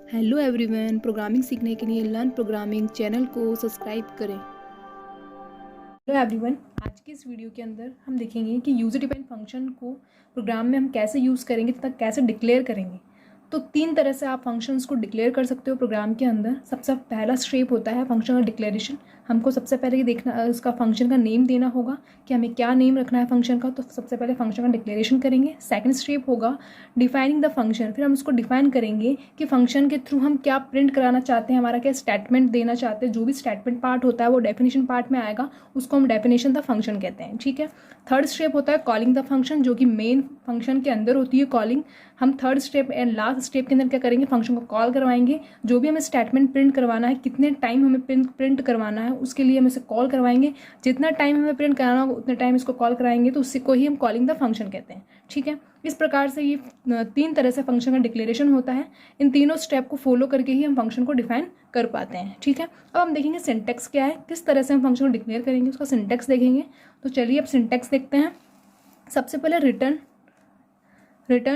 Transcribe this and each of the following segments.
Hello everyone, programming सीखने के लिए लर्न प्रोग्रामिंग चैनल को सब्सक्राइब करें। हेलो एवरीवन, आज की इस वीडियो के अंदर हम देखेंगे कि यूज़र डिफाइंड फंक्शन को प्रोग्राम में हम कैसे यूज़ करेंगे तथा कैसे डिक्लेयर करेंगे। तो 3 तरह से आप फंक्शंस को डिक्लेयर कर सकते हो प्रोग्राम के अंदर। सबसे पहला स्टेप होता है फंक्शन का डिक्लेरेशन। हमको सबसे पहले ये देखना, उसका फंक्शन का नेम देना होगा कि हमें क्या नेम रखना है फंक्शन का। तो सबसे पहले फंक्शन का डिक्लेरेशन करेंगे। सेकंड स्टेप होगा डिफाइनिंग द फंक्शन। फिर हम उसको डिफाइन करेंगे कि फंक्शन के थ्रू हम क्या प्रिंट कराना चाहते हैं, हमारा क्या स्टेटमेंट देना चाहते हैं। जो भी स्टेटमेंट पार्ट होता है वो डेफिनेशन पार्ट में आएगा, उसको हम डेफिनेशन द फंक्शन कहते हैं। ठीक है। थर्ड स्टेप होता है कॉलिंग द फंक्शन, जो कि मेन फंक्शन के अंदर होती है कॉलिंग। हम third step and last step के अंदर क्या करेंगे, फंक्शन को कॉल करवाएंगे। जो भी हमें स्टेटमेंट प्रिंट करवाना है, कितने टाइम हमें प्रिंट करवाना है, उसके लिए हम इसे कॉल करवाएंगे। जितना टाइम हमें प्रिंट कराना होगा उतने टाइम इसको कॉल कराएंगे, तो उसी को ही हम कॉलिंग द फंक्शन कहते हैं। ठीक है। इस प्रकार से ये 3 तरह से फंक्शन का डिक्लेरेशन होता है। इन तीनों स्टेप को फॉलो करके ही हम फंक्शन को डिफाइन कर पाते हैं। ठीक है। अब हम देखेंगे सिंटैक्स क्या है, किस तरह से हम फंक्शन को डिक्लेयर करेंगे, उसका सिंटैक्स देखेंगे। तो चलिए अब सिंटैक्स देखते हैं। सबसे पहले रिटर्न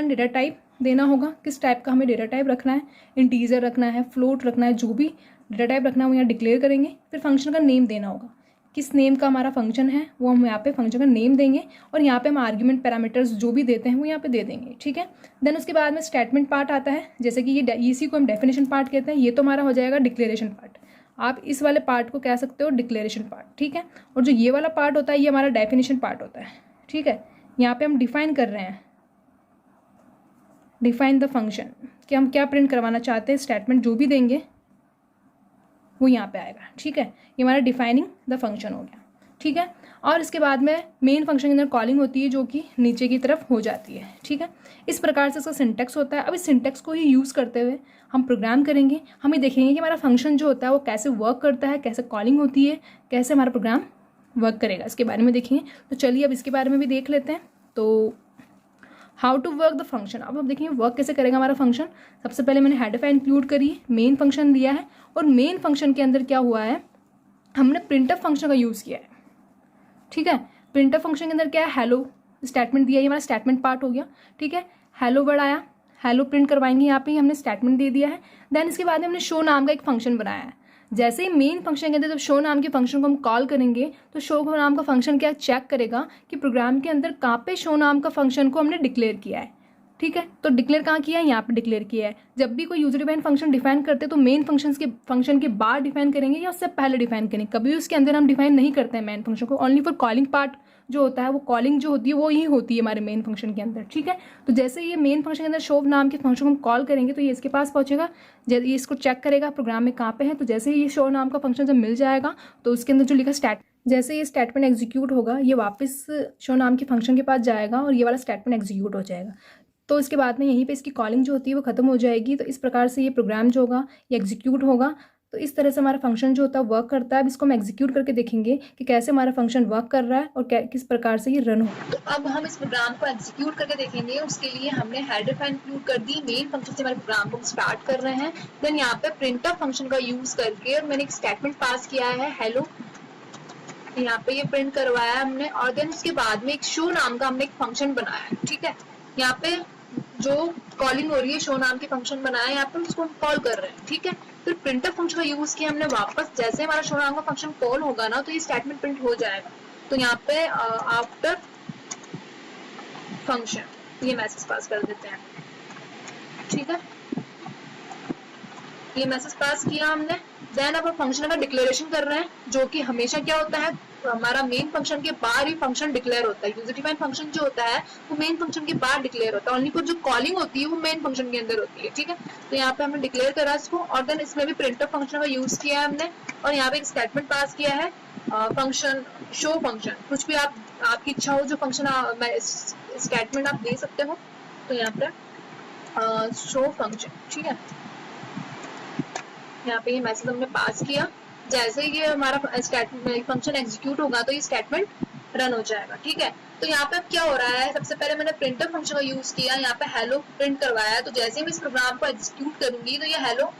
डेटा टाइप देना होगा। किस टाइप का हमें डेटा टाइप रखना है, इंटीजर रखना है, फ्लोट रखना है, जो भी डेटा टाइप रखना है वो यहाँ डिक्लेयर करेंगे। फिर फंक्शन का नेम देना होगा, किस नेम का हमारा फंक्शन है वो हम यहाँ पे फंक्शन का नेम देंगे, और यहाँ पे हम आर्ग्यूमेंट पैरामीटर्स जो भी देते हैं वो यहाँ पे दे देंगे। ठीक है। देन उसके बाद में स्टेटमेंट पार्ट आता है, जैसे कि ये इसी को हम डेफिनेशन पार्ट कहते हैं। ये तो हमारा हो जाएगा डिक्लेरेशन पार्ट। आप इस वाले पार्ट को कह सकते हो डिक्लेरेशन पार्ट। ठीक है। और जो ये वाला पार्ट होता है ये हमारा डेफिनेशन पार्ट होता है। ठीक है। यहाँ पे हम डिफाइन कर रहे हैं, डिफाइन द फंक्शन, कि हम क्या प्रिंट करवाना चाहते हैं। स्टेटमेंट जो भी देंगे वो यहाँ पे आएगा। ठीक है। ये हमारा डिफाइनिंग द फंक्शन हो गया। ठीक है। और इसके बाद में मेन फंक्शन के अंदर कॉलिंग होती है, जो कि नीचे की तरफ हो जाती है। ठीक है। इस प्रकार से इसका सिंटैक्स होता है। अब इस सिंटैक्स को ही यूज़ करते हुए हम प्रोग्राम करेंगे। हम ये देखेंगे कि हमारा फंक्शन जो होता है वो कैसे वर्क करता है, कैसे कॉलिंग होती है, कैसे हमारा प्रोग्राम वर्क करेगा, इसके बारे में देखेंगे। तो चलिए अब इसके बारे में भी देख लेते हैं। तो how to work the function. अब हम देखेंगे वर्क कैसे करेगा हमारा फंक्शन। सबसे पहले मैंने हेडर फाइल इंक्लूड करी, मेन फंक्शन दिया है, और मेन फंक्शन के अंदर क्या हुआ है, हमने प्रिंटफ फंक्शन का यूज़ किया है। ठीक है। प्रिंटफ फंक्शन के अंदर क्या है, हेलो स्टेटमेंट दिया, ये हमारा स्टेटमेंट पार्ट हो गया। ठीक है। हेलो वर्ड आया, हेलो प्रिंट करवाएंगे, यहाँ पे हमने स्टेटमेंट दे दिया है। देन इसके बाद में हमने शो नाम का एक फंक्शन बनाया है। जैसे ही मेन फंक्शन के अंदर जब शो नाम के फंक्शन को हम कॉल करेंगे तो शो नाम का फंक्शन क्या चेक करेगा कि प्रोग्राम के अंदर कहाँ पे शो नाम का फंक्शन को हमने डिक्लेयर किया है। ठीक है। तो डिक्लेयर कहाँ किया है, यहाँ पे डिक्लेयर किया है। जब भी कोई यूजर डिफाइन फंक्शन डिफाइन करते हैं तो मेन फंक्शन के बाद डिफाइन करेंगे या उससे पहले डिफाइन करेंगे। कभी उसके अंदर हम डिफाइन नहीं करते हैं मेन फंक्शन को। ओनली फॉर कॉलिंग पार्ट जो होता है, वो कॉलिंग जो होती है वो ही होती है हमारे मेन फंक्शन के अंदर। ठीक है। तो जैसे ये मेन फंक्शन के अंदर शो नाम के फंक्शन को हम कॉल करेंगे तो ये इसके पास पहुंचेगा, ये इसको चेक करेगा प्रोग्राम में कहाँ पे है। तो जैसे ही ये शो नाम का फंक्शन जब मिल जाएगा तो उसके अंदर जो लिखा जैसे ये स्टेटमेंट एग्जीक्यूट होगा, ये वापस शो नाम के फंक्शन के पास जाएगा और ये वाला स्टेटमेंट एग्जीक्यूट हो जाएगा। तो इसके बाद में यहीं पे इसकी कॉलिंग जो होती है वो खत्म हो जाएगी। तो इस प्रकार से ये प्रोग्राम जो होगा ये एग्जीक्यूट होगा। तो इस तरह से हमारा फंक्शन जो होता है वर्क करता है। अब इसको हम एग्जीक्यूट करके देखेंगे कि कैसे हमारा फंक्शन वर्क कर रहा है और किस प्रकार से ये रन हो। तो अब हम इस प्रोग्राम को एग्जीक्यूट करके देखेंगे। उसके लिए हमने हेडर फाइल इंक्लूड कर दी, मेन फंक्शन से हमारे प्रोग्राम को स्टार्ट कर रहे हैं। देन यहाँ पे प्रिंटफ फंक्शन का यूज करके और मैंने एक स्टेटमेंट पास किया है हेलो, यहाँ पे ये प्रिंट करवाया हमने। और देन उसके बाद में एक शो नाम का हमने एक फंक्शन बनाया है। ठीक है। यहाँ पे जो कॉलिंग हो रही है शो नाम के फंक्शन बनाया है, यहाँ पे उसको हम कॉल कर रहे हैं। ठीक है। फिर प्रिंटफ फंक्शन का यूज किया हमने वापस। जैसे हमारा शो नाम का फंक्शन कॉल होगा ना तो ये स्टेटमेंट प्रिंट हो जाएगा। तो यहाँ पे आफ्टर फंक्शन ये मैसेज पास कर देते हैं। ठीक है। ये मैसेज पास किया हमने। देन अब हम फंक्शन का डिक्लेरेशन कर रहे हैं, जो कि हमेशा क्या होता है, हमारा मेन फंक्शन के बाहर ही फंक्शन डिक्लेयर होता है। यूजर डिफाइन फंक्शन जो होता है वो मेन फंक्शन के बाहर डिक्लेयर होता है। ओनली फॉर जो कॉलिंग होती है वो मेन फंक्शन के अंदर होती है। ठीक है। तो यहाँ पे हमने डिक्लेयर करा इसको, और देन इसमें भी प्रिंटफ फंक्शन का यूज किया है हमने, और यहाँ पे एक स्टेटमेंट पास किया है फंक्शन शो फंक्शन। कुछ भी आपकी इच्छा हो जो फंक्शन स्टेटमेंट आप दे सकते हो। तो यहाँ पे शो फंक्शन। ठीक है। यहाँ पे ये मैसेज हमने पास किया। जैसे ये हमारा फंक्शन एग्जीक्यूट होगा तो ये स्टेटमेंट रन हो जाएगा। ठीक है। तो यहाँ पे अब क्या हो रहा है, सबसे पहले मैंने प्रिंटफ फंक्शन का यूज किया, यहाँ पे हेलो प्रिंट करवाया है। तो जैसे ही मैं इस प्रोग्राम को एग्जीक्यूट करूंगी तो ये हेलो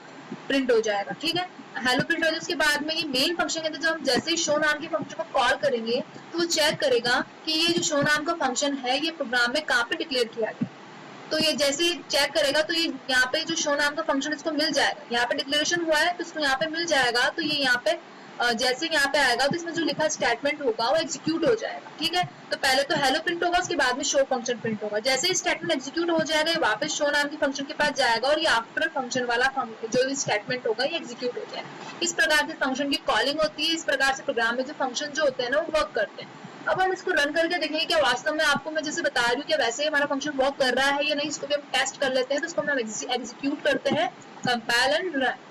प्रिंट हो जाएगा। ठीक है। हेलो प्रिंट हो जाए उसके बाद में ये मेन फंक्शन के अंदर जब हम जैसे ही शो नाम के फंक्शन को कॉल करेंगे तो वो चेक करेगा कि ये जो शो नाम का फंक्शन है ये प्रोग्राम में कहाँ पे डिक्लेयर किया गया। तो ये जैसे ही चेक करेगा तो ये यहाँ पे जो शो नाम का फंक्शन इसको मिल जाएगा, यहाँ पे डिक्लेरेशन हुआ है तो इसको यहाँ पे मिल जाएगा। तो ये यहाँ पे जैसे यहाँ पे आएगा तो इसमें जो लिखा स्टेटमेंट होगा वो एग्जीक्यूट हो जाएगा। ठीक है, तो पहले तो हेलो प्रिंट होगा, उसके बाद में शो फंक्शन प्रिंट होगा। जैसे ही स्टेटमेंट एग्जीक्यूट हो जाएगा, ये वापस शो नाम के फंक्शन के पास जाएगा और ये आफ्टर फंक्शन वाला जो भी स्टेटमेंट होगा ये एग्जीक्यूट हो जाएगा। इस प्रकार से फंक्शन की कॉलिंग होती है। इस प्रकार से प्रोग्राम में जो फंक्शन जो होते हैं ना वो वर्क करते हैं। अब हम इसको रन करके देखेंगे कि वास्तव में आपको मैं जैसे बता रही हूँ कि वैसे ही हमारा फंक्शन वर्क कर रहा है या नहीं। इसको भी हम टेस्ट कर लेते हैं। तो इसको हम एग्जीक्यूट करते हैं, कंपाइल एंड रन।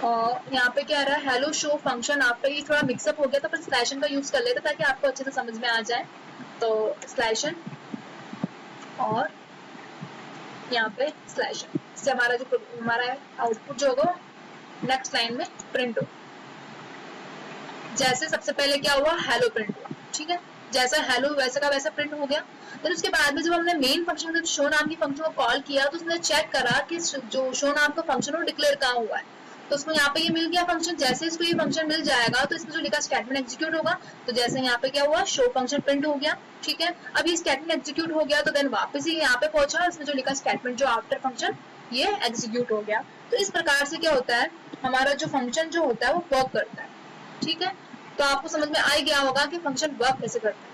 और यहाँ पे क्या रहा है, हेलो शो फंक्शन। आप पे ये थोड़ा मिक्सअप हो गया, तो फिर स्लैशन का यूज कर लेते ताकि आपको अच्छे से समझ में आ जाए। तो स्लैशन और यहाँ पे स्लैशन, इससे हमारा आउटपुट जो होगा नेक्स्ट लाइन में प्रिंट हो। जैसे सबसे पहले क्या हुआ, हेलो प्रिंट हुआ। ठीक है, जैसा हेलो वैसे का वैसा प्रिंट हो गया। फिर उसके बाद में जब हमने मेन फंक्शन जब शो नाम की फंक्शन को कॉल किया तो उसने चेक करा कि जो शो नाम का फंक्शन वो डिक्लेयर कहाँ हुआ है। तो उसको यहाँ पे ये मिल गया फंक्शन। जैसे इसको ये फंक्शन मिल जाएगा तो इसमें जो लिखा स्टेटमेंट एग्जीक्यूट होगा। तो जैसे यहाँ पे क्या हुआ, शो फंक्शन प्रिंट हो गया। ठीक है, अब ये स्टेटमेंट एग्जीक्यूट हो गया तो देन वापस ही यहाँ पे पहुंचा, इसमें जो लिखा स्टेटमेंट जो आफ्टर फंक्शन ये एग्जीक्यूट हो गया। तो इस प्रकार से क्या होता है, हमारा जो फंक्शन जो होता है वो वर्क करता है। ठीक है, तो आपको समझ में आ गया होगा कि फंक्शन वर्क कैसे करता है।